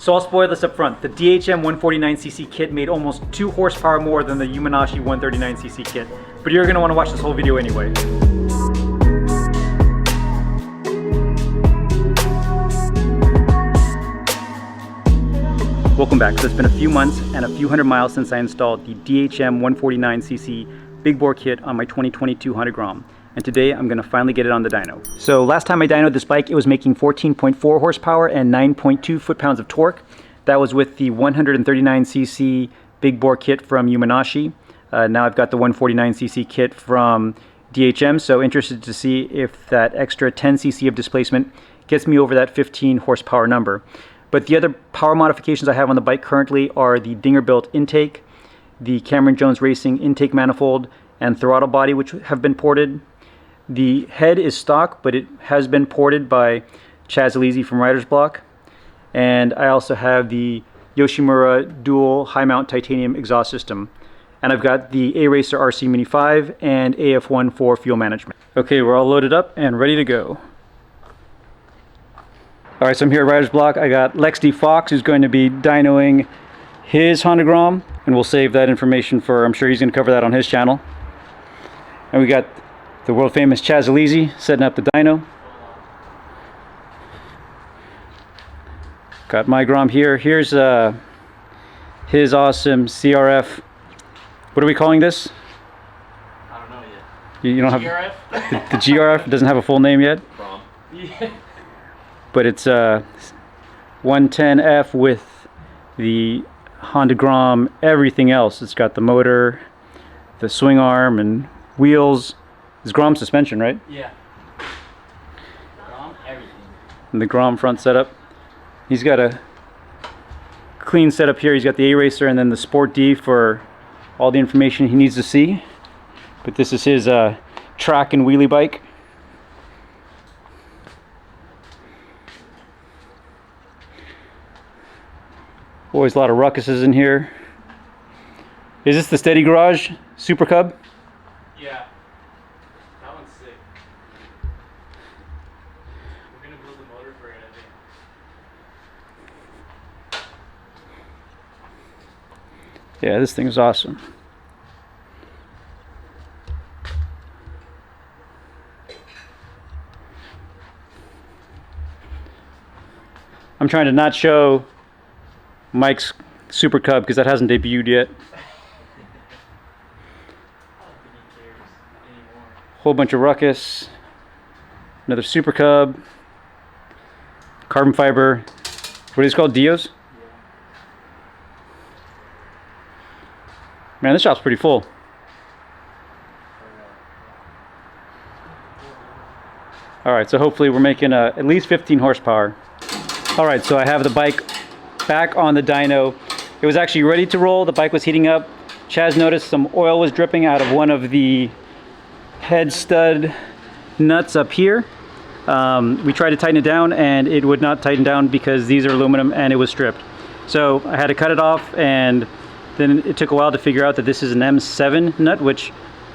So I'll spoil this up front. The DHM 149cc kit made almost 2 horsepower more than the Yamanashi 139cc kit. But you're gonna wanna watch this whole video anyway. Welcome back. So it's been a few months and a few hundred miles since I installed the DHM 149cc big bore kit on my 2022 Honda Grom. And today I'm gonna finally get it on the dyno. So last time I dynoed this bike, it was making 14.4 horsepower and 9.2 foot-pounds of torque. That was with the 139cc big bore kit from Yamanashi. Now I've got the 149cc kit from DHM, so interested to see if that extra 10cc of displacement gets me over that 15 horsepower number. But the other power modifications I have on the bike currently are the Dinger built intake, the Cameron Jones Racing intake manifold, and throttle body, which have been ported. The head is stock, but it has been ported by Chaz Alizzi from Riders Block. And I also have the Yoshimura dual high mount titanium exhaust system. And I've got the A-Racer RC Mini 5 and AF1 for fuel management. Okay, we're all loaded up and ready to go. All right, so I'm here at Riders Block. I got Lex D. Fox, who's going to be dynoing his Honda Grom, and we'll save that information for, I'm sure he's going to cover that on his channel. And we got the world famous Chaz Alizzi setting up the dyno. Got my Grom here. Here's his awesome CRF. What are we calling this? I don't know yet. You don't GRF? have the GRF doesn't have a full name yet. Grom. Yeah. But it's 110F with the Honda Grom, everything else. It's got the motor, the swing arm, and wheels. It's Grom suspension, right? Yeah. Grom, everything. And the Grom front setup. He's got a clean setup here. He's got the A-Racer and then the Sport D for all the information he needs to see. But this is his track and wheelie bike. Always a lot of ruckuses in here. Is this the Steady Garage Super Cub? Yeah. That one's sick. We're gonna build a motor for it, I think. Yeah, this thing is awesome. I'm trying to not show Mike's Super Cub because that hasn't debuted yet. Whole bunch of ruckus. Another Super Cub. Carbon fiber. What are these called? Dios? Man, this shop's pretty full. Alright, so hopefully we're making at least 15 horsepower. Alright, so I have the bike back on the dyno. It was actually ready to roll. The bike was heating up. Chaz noticed some oil was dripping out of one of the head stud nuts up here. We tried to tighten it down and it would not tighten down because these are aluminum and it was stripped. So I had to cut it off, and then it took a while to figure out that this is an M7 nut, which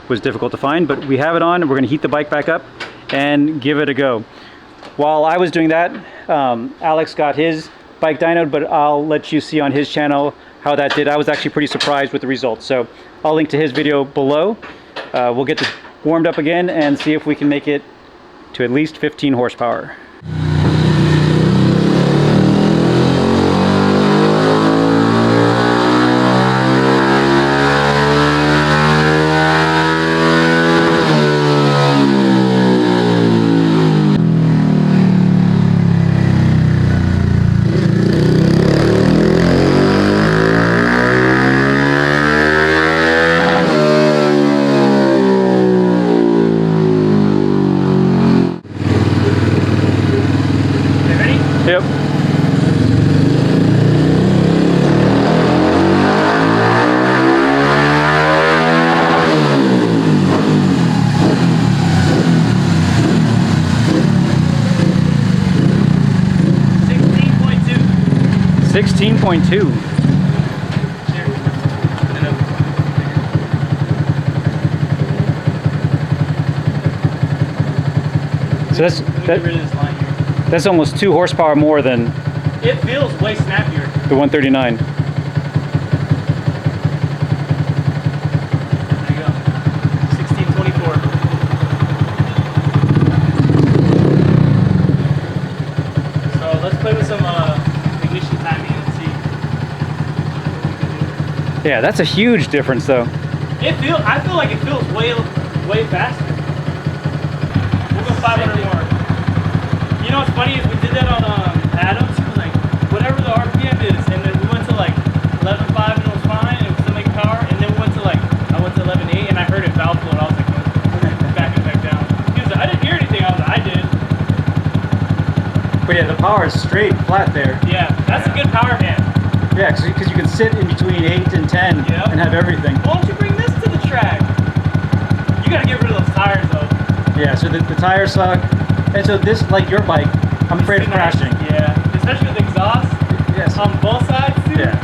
was difficult to find, but we have it on. We're going to heat the bike back up and give it a go. While I was doing that, Alex got his bike dynoed, but I'll let you see on his channel how that did. I was actually pretty surprised with the results, so I'll link to his video below. We'll get this warmed up again and see if we can make it to at least 15 horsepower. Yep. $16.2. So that's almost 2 horsepower more than It feels way snappier. The 139. There you go. 1624. So let's play with some ignition timing and see. Yeah, that's a huge difference though. I feel like it feels way faster. We'll go 500 more. You know what's funny is we did that on Adams. He was like, whatever the RPM is, and then we went to like 11.5 and it was fine, and it was still making power, and then we went to like, I went to 11.8 and I heard it valve flow, and I was like, back and back down. He was like, I didn't hear anything. I was like, I did. But yeah, the power is straight, flat there. Yeah, that's a good power band. Yeah, because you can sit in between 8 and 10 and have everything. Why don't you bring this to the track? You gotta get rid of those tires though. Yeah, so the tires suck. And so this, like your bike, I'm afraid of crashing. Yeah, especially with exhaust. Yes. On both sides too. Yeah.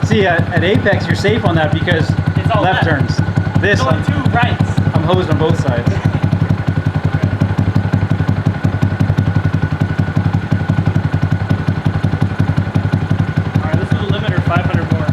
See, at Apex, you're safe on that because It's all left left. turns. This, Going two rights. I'm hosed on both sides. Alright, let's do the limiter 500 more.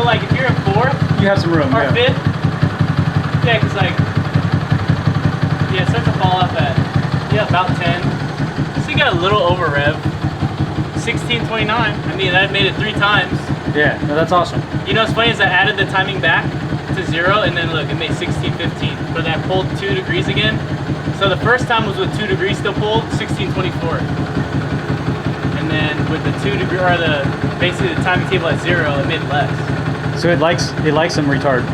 Like if you're in fourth You have some room. or Yeah. fifth, yeah, because like, yeah, it starts to fall off at, yeah, about 10. So you got a little over rev. 1629. I mean, that made it 3 times. Yeah, no, that's awesome. You know what's funny is I added the timing back to 0, and then look, it made 1615. But that pulled 2 degrees again. So the first time was with 2 degrees still pulled, 1624. And then with the 2 degree, or the basically the timing table at 0, it made less. So it likes some retard.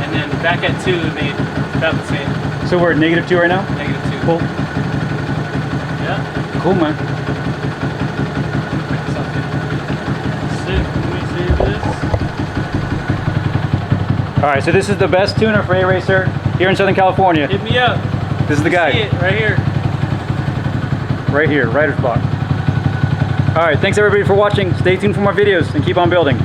And then back at 2, it made about the same. So we're at -2 right now? -2. Cool. Yeah. Cool, man. Sick. Let me save this. All right, so this is the best tuner for a racer here in Southern California. Hit me up. This is the See guy. it right here. Right here, Rider's Block. All right, thanks everybody for watching. Stay tuned for more videos and keep on building.